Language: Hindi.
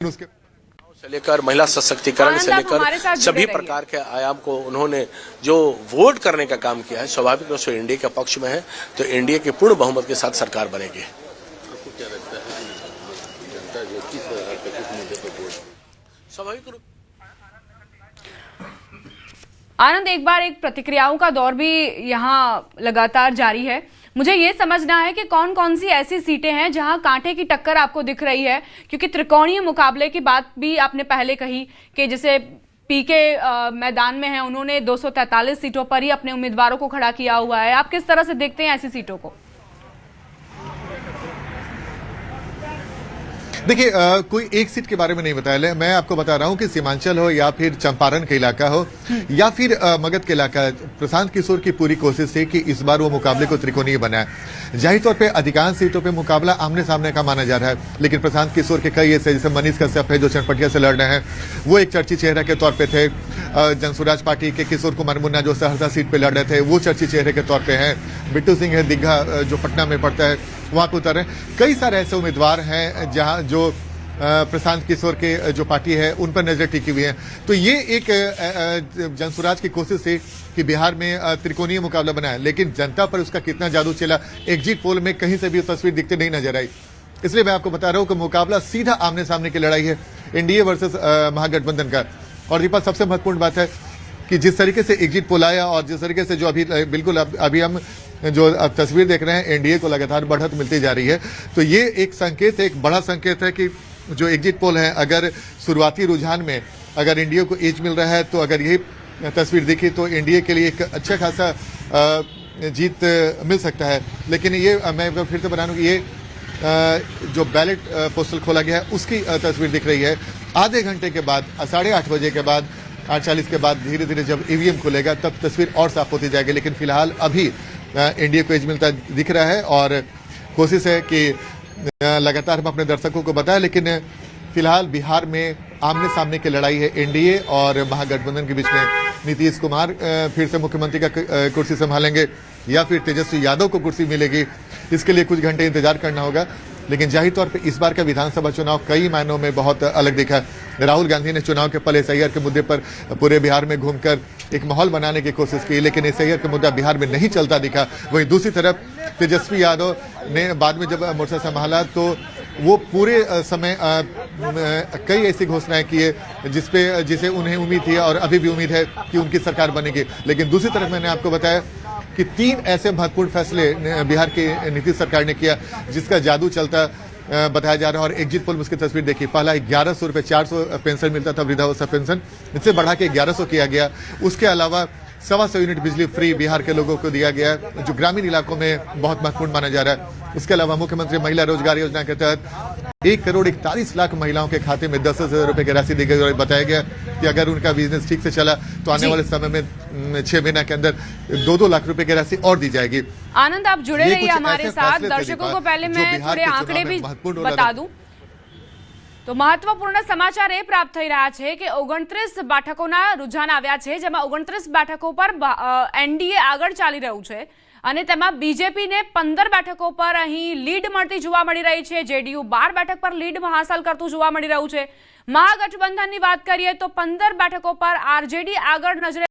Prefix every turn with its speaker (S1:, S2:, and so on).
S1: उसके
S2: से लेकर महिला सशक्तिकरण से लेकर सभी प्रकार के आयाम को उन्होंने जो वोट करने का काम किया है, स्वाभाविक रूप से एनडीए के पक्ष में है, तो एनडीए के पूर्ण बहुमत के साथ सरकार बनेगी।
S3: आपको क्या लगता है कि जनता जो किस मुद्दे पर वोट
S2: स्वाभाविक रूप
S4: आनंद, एक बार एक प्रतिक्रियाओं का दौर भी यहाँ लगातार जारी है। मुझे ये समझना है कि कौन कौन सी ऐसी सीटें हैं जहां कांटे की टक्कर आपको दिख रही है, क्योंकि त्रिकोणीय मुकाबले की बात भी आपने पहले कही कि जैसे पीके मैदान में है, उन्होंने 243 सीटों पर ही अपने उम्मीदवारों को खड़ा किया हुआ है। आप किस तरह से देखते हैं ऐसी सीटों को?
S1: देखिए, कोई एक सीट के बारे में नहीं बताया। मैं आपको बता रहा हूं कि सीमांचल हो या फिर चंपारण का इलाका हो या फिर मगध के इलाका, प्रशांत किशोर की पूरी कोशिश है कि इस बार वो मुकाबले को त्रिकोणीय बनाए। जाहिर तौर पे अधिकांश सीटों पे मुकाबला आमने सामने का माना जा रहा है, लेकिन प्रशांत किशोर के कई ऐसे, जैसे मनीष कश्यप है जो चनपटिया से लड़ रहे हैं, वो एक चर्चित चेहरे के तौर पे थे। जनसुराज पार्टी के किशोर कुमार मुन्ना जो सहरसा सीट पे लड़ रहे थे, वो चर्चित चेहरे के तौर पे हैं। बिट्टू सिंह है दिग्घा जो पटना में पड़ता है, वहां पे उतर रहे। कई सारे ऐसे उम्मीदवार हैं जहां जो प्रशांत किशोर के जो पार्टी है उन पर नजर टिकी हुई है। तो ये एक जनसुराज की कोशिश है कि बिहार में त्रिकोणीय मुकाबला बनाए, लेकिन जनता पर उसका कितना जादू चला, एग्जिट पोल में कहीं से भी तस्वीर दिखते नहीं नजर आई। इसलिए मैं आपको बता रहा हूं कि मुकाबला सीधा आमने सामने की लड़ाई है, एनडीए वर्सेस महागठबंधन का। और दीपा, सबसे महत्वपूर्ण बात है कि जिस तरीके से एग्जिट पोल आया और जिस तरीके से जो अभी बिल्कुल अभी हम जो अब तस्वीर देख रहे हैं, एनडीए को लगातार बढ़त मिलती जा रही है। तो ये एक संकेत है, एक बड़ा संकेत है कि जो एग्जिट पोल है, अगर शुरुआती रुझान में अगर एनडीए को एज मिल रहा है, तो अगर यही तस्वीर दिखी तो एनडीए के लिए एक अच्छा खासा जीत मिल सकता है। लेकिन ये मैं फिर से बता दूं कि ये जो बैलेट पोस्टल खोला गया है उसकी तस्वीर दिख रही है। आधे घंटे के बाद, 8:30 बजे के बाद, 8:40 के बाद धीरे धीरे जब ईवीएम खुलेगा तब तस्वीर और साफ होती जाएगी। लेकिन फिलहाल अभी एनडीए को एज मिलता दिख रहा है और कोशिश है कि लगातार हम अपने दर्शकों को बताएं। लेकिन फिलहाल बिहार में आमने सामने की लड़ाई है एनडीए और महागठबंधन के बीच में। नीतीश कुमार फिर से मुख्यमंत्री का कुर्सी संभालेंगे या फिर तेजस्वी यादव को कुर्सी मिलेगी, इसके लिए कुछ घंटे इंतजार करना होगा। लेकिन जाहिर तौर पे इस बार का विधानसभा चुनाव कई मायनों में बहुत अलग दिखा। राहुल गांधी ने चुनाव के पहले एसआईआर के मुद्दे पर पूरे बिहार में घूमकर एक माहौल बनाने की कोशिश की, लेकिन एसआईआर का मुद्दा बिहार में नहीं चलता दिखा। वहीं दूसरी तरफ तेजस्वी यादव ने बाद में जब मोर्चा संभाला तो वो पूरे समय कई ऐसी घोषणाएं किए जिसे उन्हें उम्मीद थी और अभी भी उम्मीद है कि उनकी सरकार बनेगी। लेकिन दूसरी तरफ मैंने आपको बताया कि 3 ऐसे महत्वपूर्ण फैसले बिहार की नीतीश सरकार ने किया जिसका जादू चलता बताया जा रहा है। और एग्जिट पोल में उसकी तस्वीर देखिए, पहला 1100 रुपये 400 पेंशन मिलता था वृद्धावस्था पेंशन, इससे बढ़ा के 1100 किया गया। उसके अलावा 125 यूनिट बिजली फ्री बिहार के लोगों को दिया गया, जो ग्रामीण इलाकों में बहुत महत्वपूर्ण माना जा रहा है। उसके अलावा मुख्यमंत्री महिला रोजगार योजना के तहत 1,41,00,000 महिलाओं के खाते में 10,000 रुपए की राशि दी गई और बताया गया कि अगर उनका बिजनेस ठीक से चला तो आने वाले समय में 6 महीने के अंदर 2-2 लाख रुपए की राशि और दी जाएगी।
S4: आनंद, आप जुड़े रहिए हमारे साथ। दर्शकों को पहले मैं थोड़े आंकड़े भी बता दूं तो महत्वपूर्ण समाचार એ પ્રાપ્ત થઈ રહ્યા છે કે 29 બેઠકોના रुझान આવ્યા છે, જેમાં 29 બેઠકો પર એનડીએ આગળ ચાલી રહ્યું છે અને તેમાં બીજેપીને 15 બેઠકો પર અહીં લીડ મળતી જોવા મળી રહી છે। જેડીયુ 12 બેઠક પર લીડ હાંસલ કરતું જોવા મળી રહ્યું છે। મહાગઠબંધનની વાત કરીએ તો 15 બેઠકો પર આરજેડી આગળ નજરે